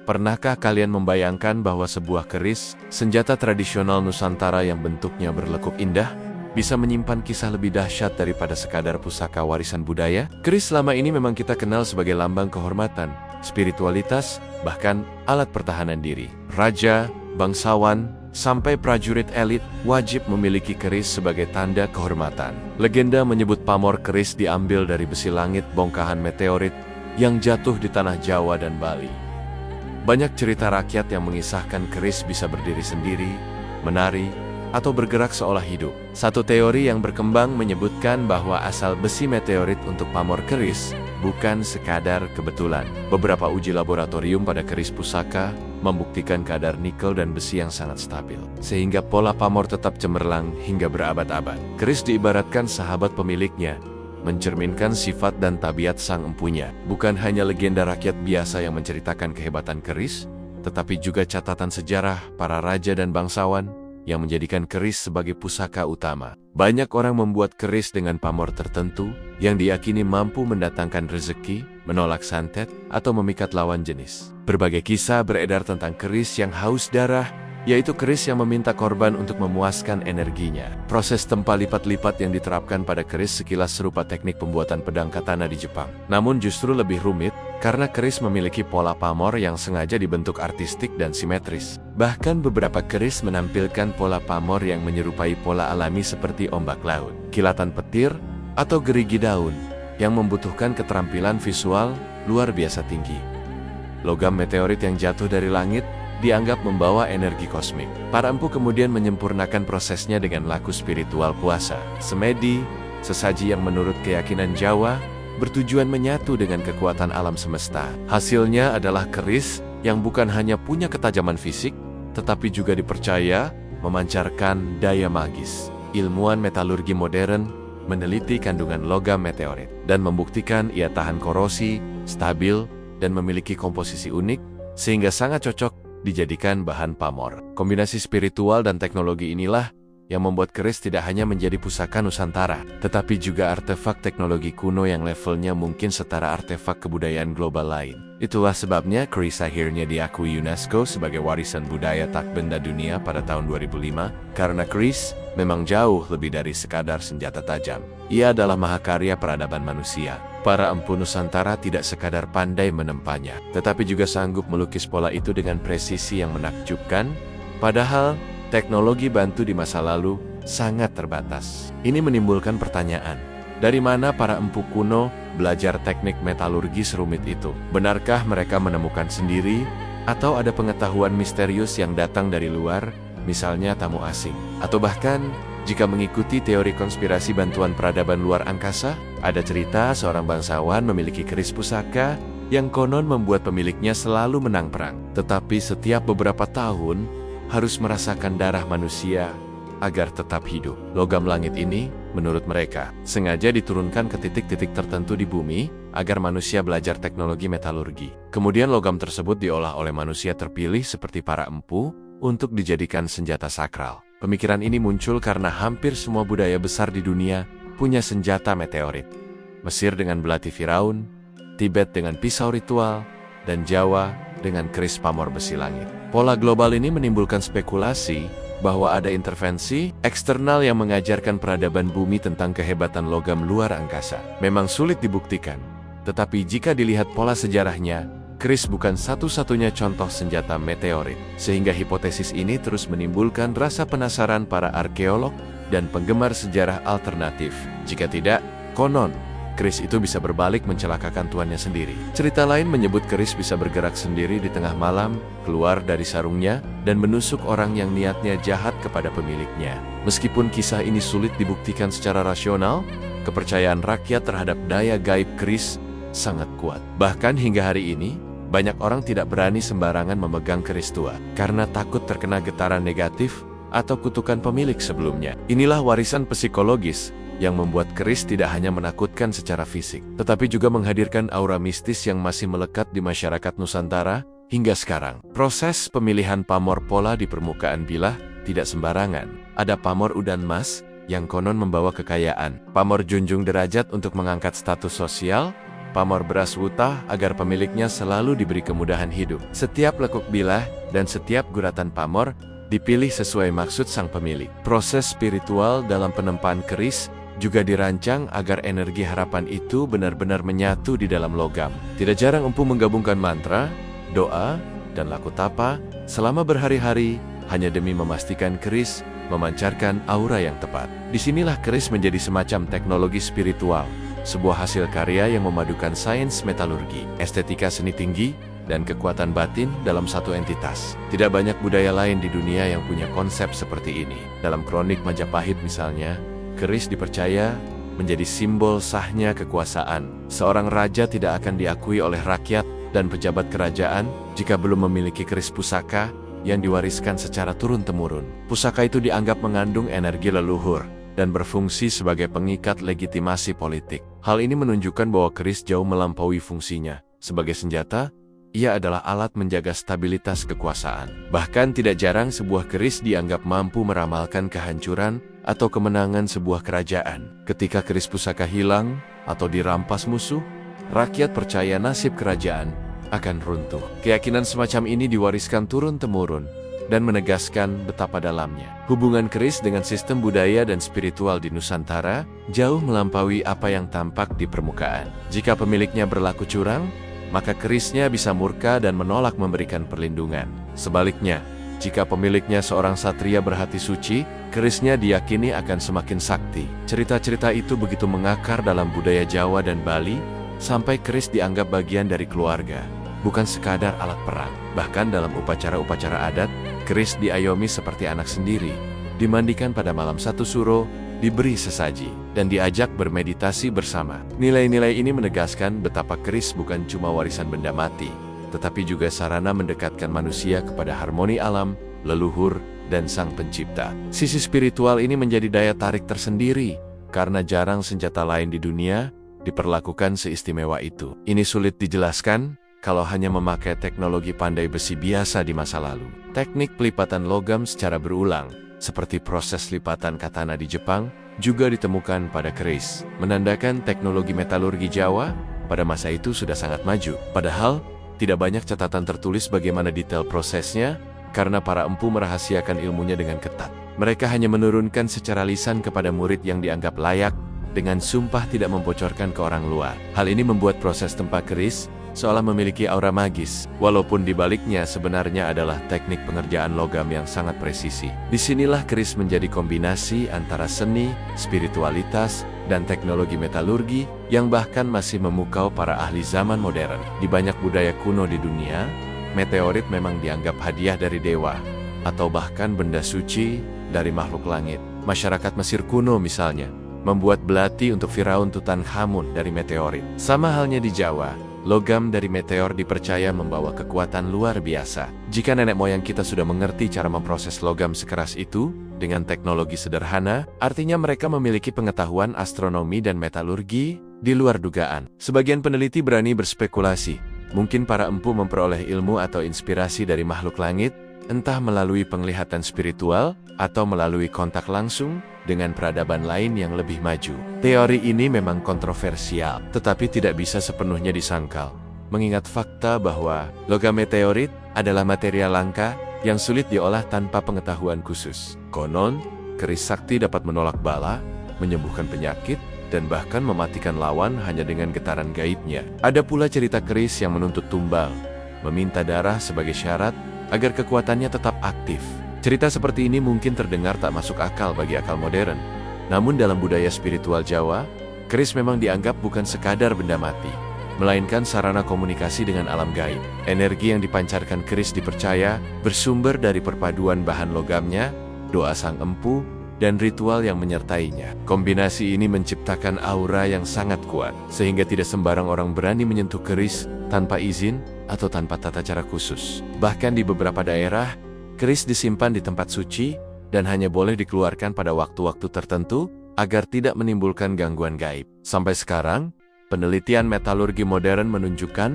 Pernahkah kalian membayangkan bahwa sebuah keris, senjata tradisional Nusantara yang bentuknya berlekuk indah, bisa menyimpan kisah lebih dahsyat daripada sekadar pusaka warisan budaya? Keris selama ini memang kita kenal sebagai lambang kehormatan, spiritualitas, bahkan alat pertahanan diri. Raja, bangsawan, sampai prajurit elit wajib memiliki keris sebagai tanda kehormatan. Legenda menyebut pamor keris diambil dari besi langit bongkahan meteorit yang jatuh di tanah Jawa dan Bali. Banyak cerita rakyat yang mengisahkan keris bisa berdiri sendiri, menari, atau bergerak seolah hidup. Satu teori yang berkembang menyebutkan bahwa asal besi meteorit untuk pamor keris bukan sekadar kebetulan. Beberapa uji laboratorium pada keris pusaka membuktikan kadar nikel dan besi yang sangat stabil, sehingga pola pamor tetap cemerlang hingga berabad-abad. Keris diibaratkan sahabat pemiliknya, mencerminkan sifat dan tabiat sang empunya. Bukan hanya legenda rakyat biasa yang menceritakan kehebatan keris, tetapi juga catatan sejarah para raja dan bangsawan yang menjadikan keris sebagai pusaka utama. Banyak orang membuat keris dengan pamor tertentu yang diyakini mampu mendatangkan rezeki, menolak santet, atau memikat lawan jenis. Berbagai kisah beredar tentang keris yang haus darah, yaitu keris yang meminta korban untuk memuaskan energinya. Proses tempa lipat-lipat yang diterapkan pada keris sekilas serupa teknik pembuatan pedang katana di Jepang. Namun justru lebih rumit, karena keris memiliki pola pamor yang sengaja dibentuk artistik dan simetris. Bahkan beberapa keris menampilkan pola pamor yang menyerupai pola alami seperti ombak laut, kilatan petir, atau gerigi daun, yang membutuhkan keterampilan visual luar biasa tinggi. Logam meteorit yang jatuh dari langit dianggap membawa energi kosmik. Para empu kemudian menyempurnakan prosesnya dengan laku spiritual puasa, semedi, sesaji yang menurut keyakinan Jawa, bertujuan menyatu dengan kekuatan alam semesta. Hasilnya adalah keris yang bukan hanya punya ketajaman fisik, tetapi juga dipercaya memancarkan daya magis. Ilmuwan metalurgi modern meneliti kandungan logam meteorit dan membuktikan ia tahan korosi, stabil, dan memiliki komposisi unik, sehingga sangat cocok dijadikan bahan pamor. Kombinasi spiritual dan teknologi inilah yang membuat keris tidak hanya menjadi pusaka Nusantara, tetapi juga artefak teknologi kuno yang levelnya mungkin setara artefak kebudayaan global lain. Itulah sebabnya keris akhirnya diakui UNESCO sebagai warisan budaya tak benda dunia pada tahun 2005, karena keris memang jauh lebih dari sekadar senjata tajam. Ia adalah mahakarya peradaban manusia. Para empu Nusantara tidak sekadar pandai menempanya, tetapi juga sanggup melukis pola itu dengan presisi yang menakjubkan, padahal teknologi bantu di masa lalu sangat terbatas. Ini menimbulkan pertanyaan, dari mana para empu kuno belajar teknik metalurgi serumit itu? Benarkah mereka menemukan sendiri, atau ada pengetahuan misterius yang datang dari luar, misalnya tamu asing? Atau bahkan, jika mengikuti teori konspirasi bantuan peradaban luar angkasa, ada cerita seorang bangsawan memiliki keris pusaka yang konon membuat pemiliknya selalu menang perang. Tetapi setiap beberapa tahun harus merasakan darah manusia agar tetap hidup. Logam langit ini, menurut mereka, sengaja diturunkan ke titik-titik tertentu di bumi agar manusia belajar teknologi metalurgi. Kemudian logam tersebut diolah oleh manusia terpilih seperti para empu untuk dijadikan senjata sakral. Pemikiran ini muncul karena hampir semua budaya besar di dunia punya senjata meteorit. Mesir dengan belati Firaun, Tibet dengan pisau ritual, dan Jawa dengan keris pamor besi langit. Pola global ini menimbulkan spekulasi bahwa ada intervensi eksternal yang mengajarkan peradaban bumi tentang kehebatan logam luar angkasa. Memang sulit dibuktikan, tetapi jika dilihat pola sejarahnya, keris bukan satu-satunya contoh senjata meteorit, sehingga hipotesis ini terus menimbulkan rasa penasaran para arkeolog dan penggemar sejarah alternatif. Jika tidak, konon, keris itu bisa berbalik mencelakakan tuannya sendiri. Cerita lain menyebut keris bisa bergerak sendiri di tengah malam, keluar dari sarungnya, dan menusuk orang yang niatnya jahat kepada pemiliknya. Meskipun kisah ini sulit dibuktikan secara rasional, kepercayaan rakyat terhadap daya gaib keris sangat kuat. Bahkan hingga hari ini, banyak orang tidak berani sembarangan memegang keris tua, karena takut terkena getaran negatif atau kutukan pemilik sebelumnya. Inilah warisan psikologis yang membuat keris tidak hanya menakutkan secara fisik, tetapi juga menghadirkan aura mistis yang masih melekat di masyarakat Nusantara hingga sekarang. Proses pemilihan pamor pola di permukaan bilah tidak sembarangan. Ada pamor udan emas yang konon membawa kekayaan, pamor junjung derajat untuk mengangkat status sosial, pamor beras wutah agar pemiliknya selalu diberi kemudahan hidup. Setiap lekuk bilah dan setiap guratan pamor dipilih sesuai maksud sang pemilik. Proses spiritual dalam penempaan keris juga dirancang agar energi harapan itu benar-benar menyatu di dalam logam. Tidak jarang empu menggabungkan mantra, doa, dan laku tapa selama berhari-hari hanya demi memastikan keris memancarkan aura yang tepat. Disinilah keris menjadi semacam teknologi spiritual, sebuah hasil karya yang memadukan sains metalurgi, estetika seni tinggi, dan kekuatan batin dalam satu entitas. Tidak banyak budaya lain di dunia yang punya konsep seperti ini. Dalam kronik Majapahit misalnya, keris dipercaya menjadi simbol sahnya kekuasaan. Seorang raja tidak akan diakui oleh rakyat dan pejabat kerajaan jika belum memiliki keris pusaka yang diwariskan secara turun-temurun. Pusaka itu dianggap mengandung energi leluhur dan berfungsi sebagai pengikat legitimasi politik. Hal ini menunjukkan bahwa keris jauh melampaui fungsinya sebagai senjata. Ia adalah alat menjaga stabilitas kekuasaan. Bahkan tidak jarang sebuah keris dianggap mampu meramalkan kehancuran atau kemenangan sebuah kerajaan. Ketika keris pusaka hilang atau dirampas musuh, rakyat percaya nasib kerajaan akan runtuh. Keyakinan semacam ini diwariskan turun-temurun dan menegaskan betapa dalamnya hubungan keris dengan sistem budaya dan spiritual di Nusantara jauh melampaui apa yang tampak di permukaan. Jika pemiliknya berlaku curang, maka kerisnya bisa murka dan menolak memberikan perlindungan. Sebaliknya, jika pemiliknya seorang satria berhati suci, kerisnya diyakini akan semakin sakti. Cerita-cerita itu begitu mengakar dalam budaya Jawa dan Bali, sampai keris dianggap bagian dari keluarga, bukan sekadar alat perang. Bahkan dalam upacara-upacara adat, keris diayomi seperti anak sendiri, dimandikan pada malam satu suro, diberi sesaji, dan diajak bermeditasi bersama. Nilai-nilai ini menegaskan betapa keris bukan cuma warisan benda mati, tetapi juga sarana mendekatkan manusia kepada harmoni alam, leluhur, dan sang pencipta. Sisi spiritual ini menjadi daya tarik tersendiri, karena jarang senjata lain di dunia diperlakukan seistimewa itu. Ini sulit dijelaskan kalau hanya memakai teknologi pandai besi biasa di masa lalu. Teknik pelipatan logam secara berulang, seperti proses lipatan katana di Jepang, juga ditemukan pada keris, menandakan teknologi metalurgi Jawa pada masa itu sudah sangat maju. Padahal, tidak banyak catatan tertulis bagaimana detail prosesnya, karena para empu merahasiakan ilmunya dengan ketat. Mereka hanya menurunkan secara lisan kepada murid yang dianggap layak, dengan sumpah tidak membocorkan ke orang luar. Hal ini membuat proses tempa keris seolah memiliki aura magis, walaupun di baliknya sebenarnya adalah teknik pengerjaan logam yang sangat presisi. Disinilah keris menjadi kombinasi antara seni, spiritualitas, dan teknologi metalurgi yang bahkan masih memukau para ahli zaman modern. Di banyak budaya kuno di dunia, meteorit memang dianggap hadiah dari dewa, atau bahkan benda suci dari makhluk langit. Masyarakat Mesir kuno misalnya, membuat belati untuk Firaun Tutankhamun dari meteorit. Sama halnya di Jawa, logam dari meteor dipercaya membawa kekuatan luar biasa. Jika nenek moyang kita sudah mengerti cara memproses logam sekeras itu, dengan teknologi sederhana, artinya mereka memiliki pengetahuan astronomi dan metalurgi di luar dugaan. Sebagian peneliti berani berspekulasi, mungkin para empu memperoleh ilmu atau inspirasi dari makhluk langit, entah melalui penglihatan spiritual, atau melalui kontak langsung dengan peradaban lain yang lebih maju. Teori ini memang kontroversial, tetapi tidak bisa sepenuhnya disangkal, mengingat fakta bahwa logam meteorit adalah material langka yang sulit diolah tanpa pengetahuan khusus. Konon, keris sakti dapat menolak bala, menyembuhkan penyakit, dan bahkan mematikan lawan hanya dengan getaran gaibnya. Ada pula cerita keris yang menuntut tumbal, meminta darah sebagai syarat agar kekuatannya tetap aktif. Cerita seperti ini mungkin terdengar tak masuk akal bagi akal modern. Namun dalam budaya spiritual Jawa, keris memang dianggap bukan sekadar benda mati, melainkan sarana komunikasi dengan alam gaib. Energi yang dipancarkan keris dipercaya bersumber dari perpaduan bahan logamnya, doa sang empu, dan ritual yang menyertainya. Kombinasi ini menciptakan aura yang sangat kuat, sehingga tidak sembarang orang berani menyentuh keris tanpa izin atau tanpa tata cara khusus. Bahkan di beberapa daerah, keris disimpan di tempat suci dan hanya boleh dikeluarkan pada waktu-waktu tertentu agar tidak menimbulkan gangguan gaib. Sampai sekarang, penelitian metalurgi modern menunjukkan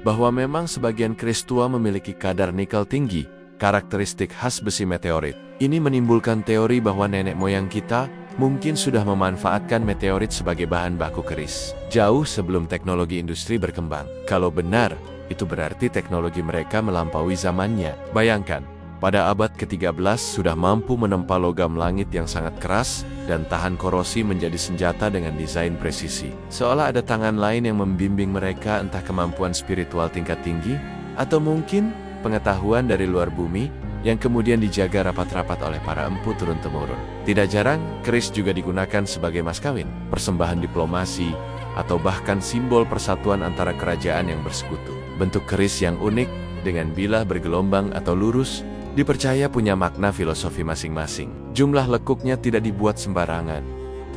bahwa memang sebagian keris tua memiliki kadar nikel tinggi, karakteristik khas besi meteorit. Ini menimbulkan teori bahwa nenek moyang kita mungkin sudah memanfaatkan meteorit sebagai bahan baku keris, jauh sebelum teknologi industri berkembang. Kalau benar, itu berarti teknologi mereka melampaui zamannya. Bayangkan, pada abad ke-13 sudah mampu menempa logam langit yang sangat keras dan tahan korosi menjadi senjata dengan desain presisi. Seolah ada tangan lain yang membimbing mereka, entah kemampuan spiritual tingkat tinggi, atau mungkin pengetahuan dari luar bumi yang kemudian dijaga rapat-rapat oleh para empu turun-temurun. Tidak jarang, keris juga digunakan sebagai mas kawin, persembahan diplomasi, atau bahkan simbol persatuan antara kerajaan yang bersekutu. Bentuk keris yang unik, dengan bilah bergelombang atau lurus, dipercaya punya makna filosofi masing-masing. Jumlah lekuknya tidak dibuat sembarangan,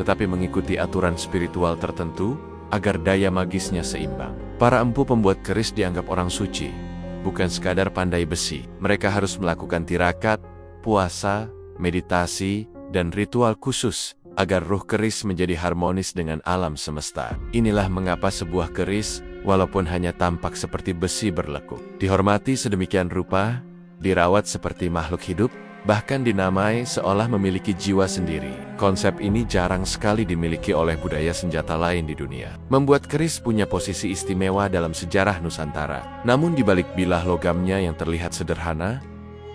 tetapi mengikuti aturan spiritual tertentu agar daya magisnya seimbang. Para empu pembuat keris dianggap orang suci, bukan sekadar pandai besi. Mereka harus melakukan tirakat, puasa, meditasi, dan ritual khusus agar ruh keris menjadi harmonis dengan alam semesta. Inilah mengapa sebuah keris, walaupun hanya tampak seperti besi berlekuk, dihormati sedemikian rupa, dirawat seperti makhluk hidup, bahkan dinamai seolah memiliki jiwa sendiri. Konsep ini jarang sekali dimiliki oleh budaya senjata lain di dunia. Membuat keris punya posisi istimewa dalam sejarah Nusantara. Namun di balik bilah logamnya yang terlihat sederhana,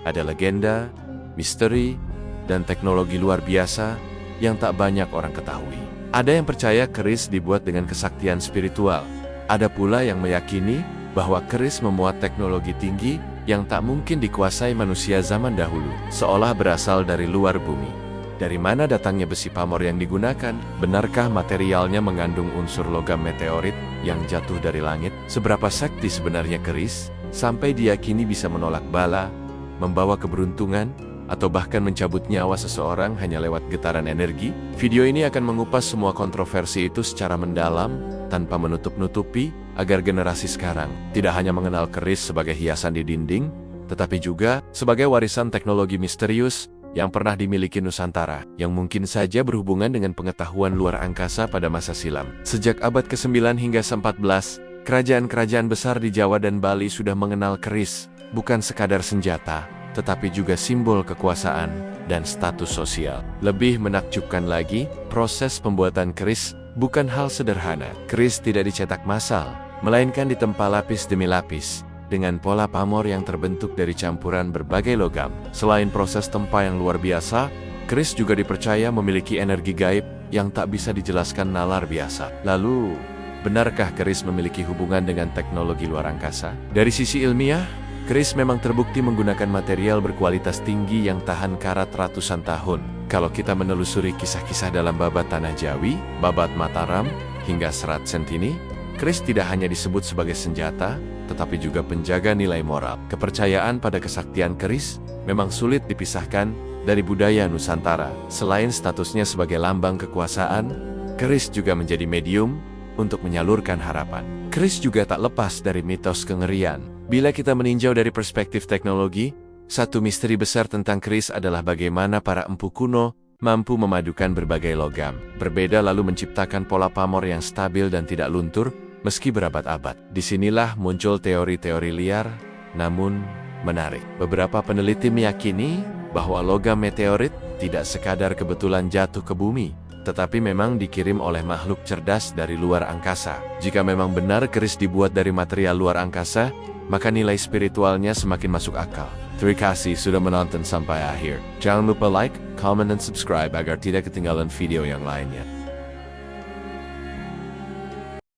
ada legenda, misteri, dan teknologi luar biasa yang tak banyak orang ketahui. Ada yang percaya keris dibuat dengan kesaktian spiritual. Ada pula yang meyakini bahwa keris memuat teknologi tinggi yang tak mungkin dikuasai manusia zaman dahulu, seolah berasal dari luar bumi. Dari mana datangnya besi pamor yang digunakan? Benarkah materialnya mengandung unsur logam meteorit yang jatuh dari langit? Seberapa sakti sebenarnya keris, sampai diyakini bisa menolak bala, membawa keberuntungan, atau bahkan mencabut nyawa seseorang hanya lewat getaran energi? Video ini akan mengupas semua kontroversi itu secara mendalam, tanpa menutup-nutupi, agar generasi sekarang tidak hanya mengenal keris sebagai hiasan di dinding, tetapi juga sebagai warisan teknologi misterius yang pernah dimiliki Nusantara, yang mungkin saja berhubungan dengan pengetahuan luar angkasa pada masa silam. Sejak abad ke-9 hingga ke-14, kerajaan-kerajaan besar di Jawa dan Bali sudah mengenal keris, bukan sekadar senjata, tetapi juga simbol kekuasaan dan status sosial. Lebih menakjubkan lagi, proses pembuatan keris bukan hal sederhana. Keris tidak dicetak massal, melainkan ditempa lapis demi lapis, dengan pola pamor yang terbentuk dari campuran berbagai logam. Selain proses tempa yang luar biasa, keris juga dipercaya memiliki energi gaib yang tak bisa dijelaskan nalar biasa. Lalu, benarkah keris memiliki hubungan dengan teknologi luar angkasa? Dari sisi ilmiah, keris memang terbukti menggunakan material berkualitas tinggi yang tahan karat ratusan tahun. Kalau kita menelusuri kisah-kisah dalam Babat Tanah Jawi, Babat Mataram, hingga Serat Sentini, keris tidak hanya disebut sebagai senjata, tetapi juga penjaga nilai moral. Kepercayaan pada kesaktian keris memang sulit dipisahkan dari budaya Nusantara. Selain statusnya sebagai lambang kekuasaan, keris juga menjadi medium untuk menyalurkan harapan. Keris juga tak lepas dari mitos kengerian. Bila kita meninjau dari perspektif teknologi, satu misteri besar tentang keris adalah bagaimana para empu kuno mampu memadukan berbagai logam berbeda lalu menciptakan pola pamor yang stabil dan tidak luntur meski berabad-abad. Disinilah muncul teori-teori liar, namun menarik. Beberapa peneliti meyakini bahwa logam meteorit tidak sekadar kebetulan jatuh ke bumi, tetapi memang dikirim oleh makhluk cerdas dari luar angkasa. Jika memang benar keris dibuat dari material luar angkasa, maka nilai spiritualnya semakin masuk akal. Terima kasih sudah menonton sampai akhir. Jangan lupa like, comment, dan subscribe agar tidak ketinggalan video yang lainnya.